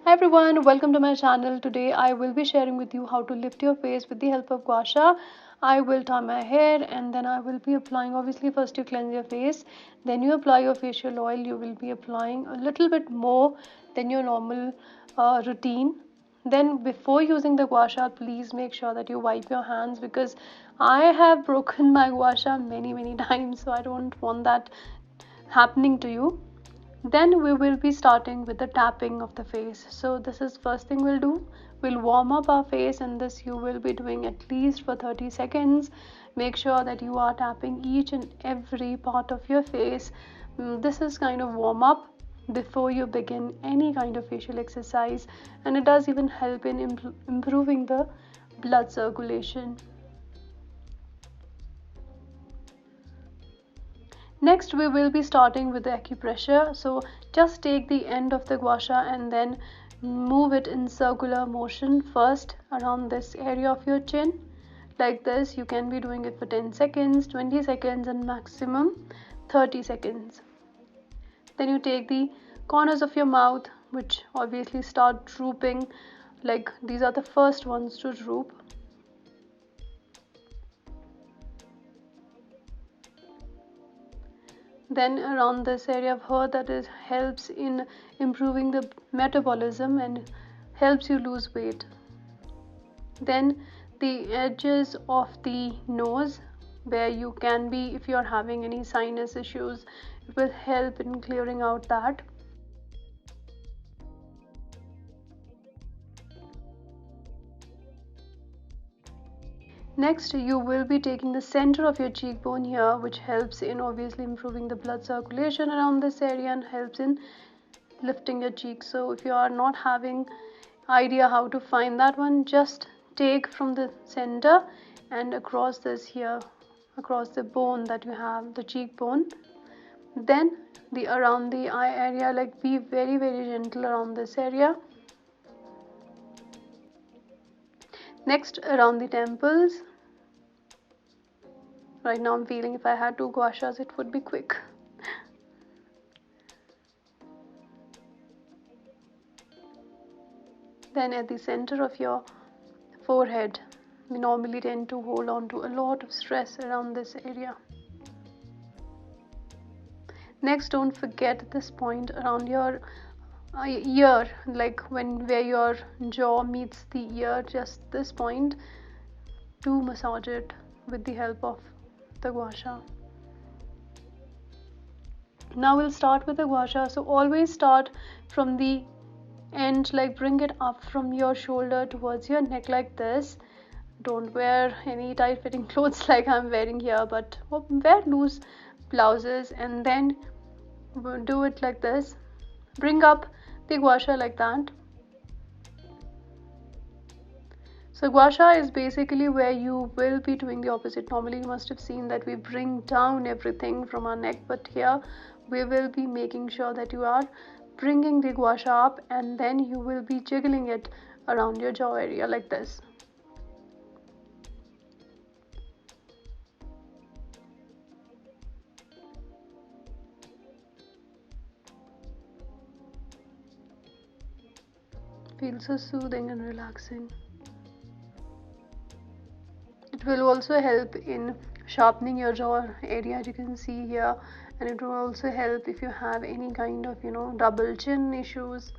Hi everyone, welcome to my channel. Today I will be sharing with you how to lift your face with the help of gua sha. I will tie my hair and then I will be applying, obviously first you cleanse your face, then you apply your facial oil. You will be applying a little bit more than your normal routine. Then before using the gua sha, please make sure that you wipe your hands because I have broken my gua sha many times, so I don't want that happening to you. Then we will be starting with the tapping of the face. So this is first thing we'll do. We'll warm up our face, and this you will be doing at least for 30 seconds. Make sure that you are tapping each and every part of your face. This is kind of warm up before you begin any kind of facial exercise, and it does even help in improving the blood circulation. Next, we will be starting with the acupressure. So just take the end of the gua sha and then move it in circular motion first around this area of your chin. Like this, you can be doing it for 10 seconds, 20 seconds, and maximum 30 seconds. Then you take the corners of your mouth, which obviously start drooping, like these are the first ones to droop. Then around this area, I've heard that it helps in improving the metabolism and helps you lose weight. Then the edges of the nose, where you can be, if you're having any sinus issues, it will help in clearing out that. Next, you will be taking the center of your cheekbone here, which helps in obviously improving the blood circulation around this area and helps in lifting your cheeks. So if you are not having idea how to find that one, just take from the center and across this here, across the bone that you have, the cheekbone. Then the around the eye area, like be very gentle around this area. Next, around the temples. Right now I'm feeling if I had two gua shas it would be quick. Then at the center of your forehead, we normally tend to hold on to a lot of stress around this area. Next, don't forget this point around your ear, like where your jaw meets the ear, just this point, to massage it with the help of the gua sha. Now we'll start with the gua sha. So always start from the end, like bring it up from your shoulder towards your neck like this. Don't wear any tight fitting clothes like I'm wearing here, but wear loose blouses, and then do it like this. Bring up the gua sha like that. So gua sha is basically where you will be doing the opposite. Normally you must have seen that we bring down everything from our neck, but here we will be making sure that you are bringing the gua sha up, and then you will be jiggling it around your jaw area like this. Feels so soothing and relaxing. It will also help in sharpening your jaw area, as you can see here, and it will also help if you have any kind of double chin issues,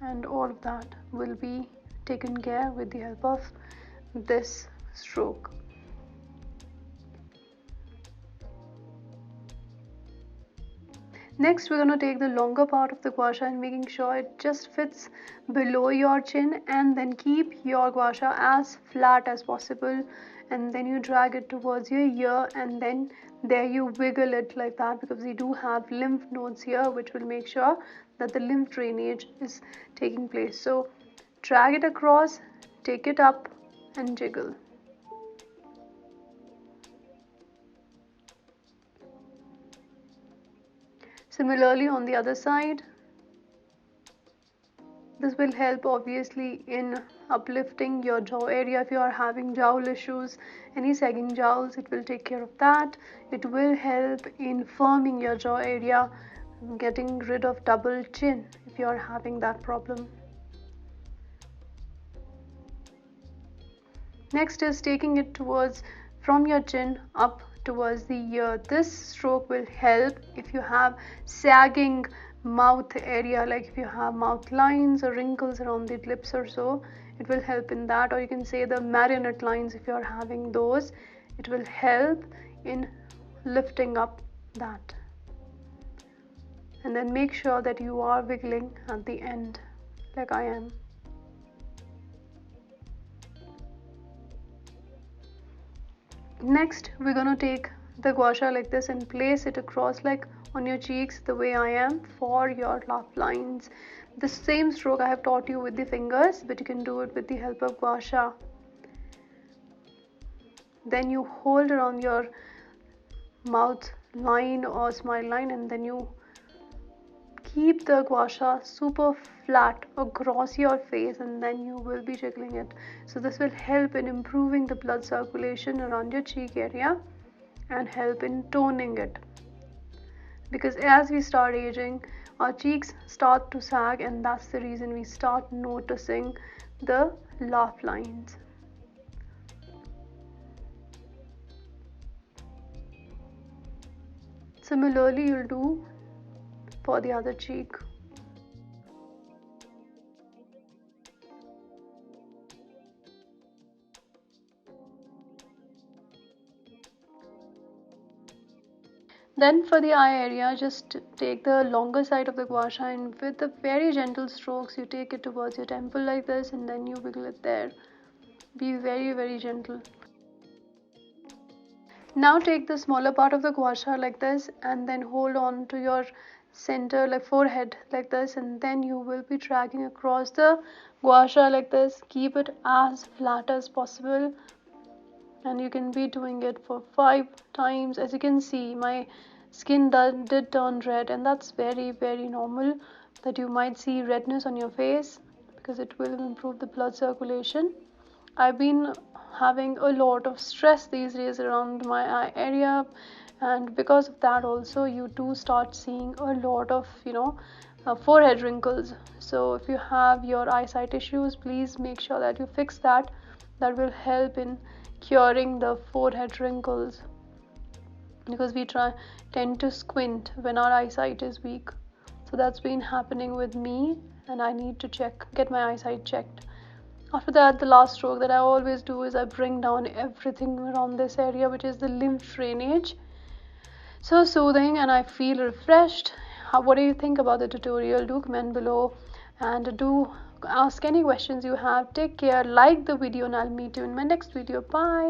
and all of that will be taken care with the help of this stroke. Next, we're going to take the longer part of the gua sha and making sure it just fits below your chin, and then keep your gua sha as flat as possible, and then you drag it towards your ear, and then there you wiggle it like that, because we do have lymph nodes here which will make sure that the lymph drainage is taking place. So drag it across, take it up, and jiggle. Similarly on the other side. This will help obviously in uplifting your jaw area. If you are having jowl issues, any sagging jowls, it will take care of that. It will help in firming your jaw area, getting rid of double chin if you are having that problem. Next is taking it towards from your chin up towards the ear. This stroke will help if you have sagging mouth area, like if you have mouth lines or wrinkles around the lips or so, it will help in that. Or you can say the marionette lines if you are having those, it will help in lifting up that. And then make sure that you are wiggling at the end like I am. Next we're gonna take the gua sha like this and place it across like on your cheeks the way I am for your laugh lines. The same stroke I have taught you with the fingers, but you can do it with the help of gua sha. Then you hold around your mouth line or smile line, and then you keep the gua sha super flat across your face, and then you will be jiggling it. So this will help in improving the blood circulation around your cheek area and help in toning it, because as we start aging our cheeks start to sag, and that's the reason we start noticing the laugh lines. Similarly you'll do for the other cheek. Then for the eye area, just take the longer side of the gua sha and with the very gentle strokes you take it towards your temple like this, and then you wiggle it there. Be very gentle. Now take the smaller part of the gua sha like this and then hold on to your center like forehead like this, and then you will be dragging across the gua sha like this. Keep it as flat as possible, and you can be doing it for 5 times. As you can see, my skin did turn red, and that's very normal that you might see redness on your face, because it will improve the blood circulation. I've been having a lot of stress these days around my eye area, and because of that also you do start seeing a lot of forehead wrinkles. So if you have your eyesight issues, please make sure that you fix that. That will help in curing the forehead wrinkles, because we tend to squint when our eyesight is weak. So that's been happening with me, and I need to get my eyesight checked. After that, the last stroke that I always do is I bring down everything around this area, which is the lymph drainage. So soothing, and I feel refreshed. What do you think about the tutorial? Do comment below, and do ask any questions you have. Take care, like the video, and I'll meet you in my next video. Bye.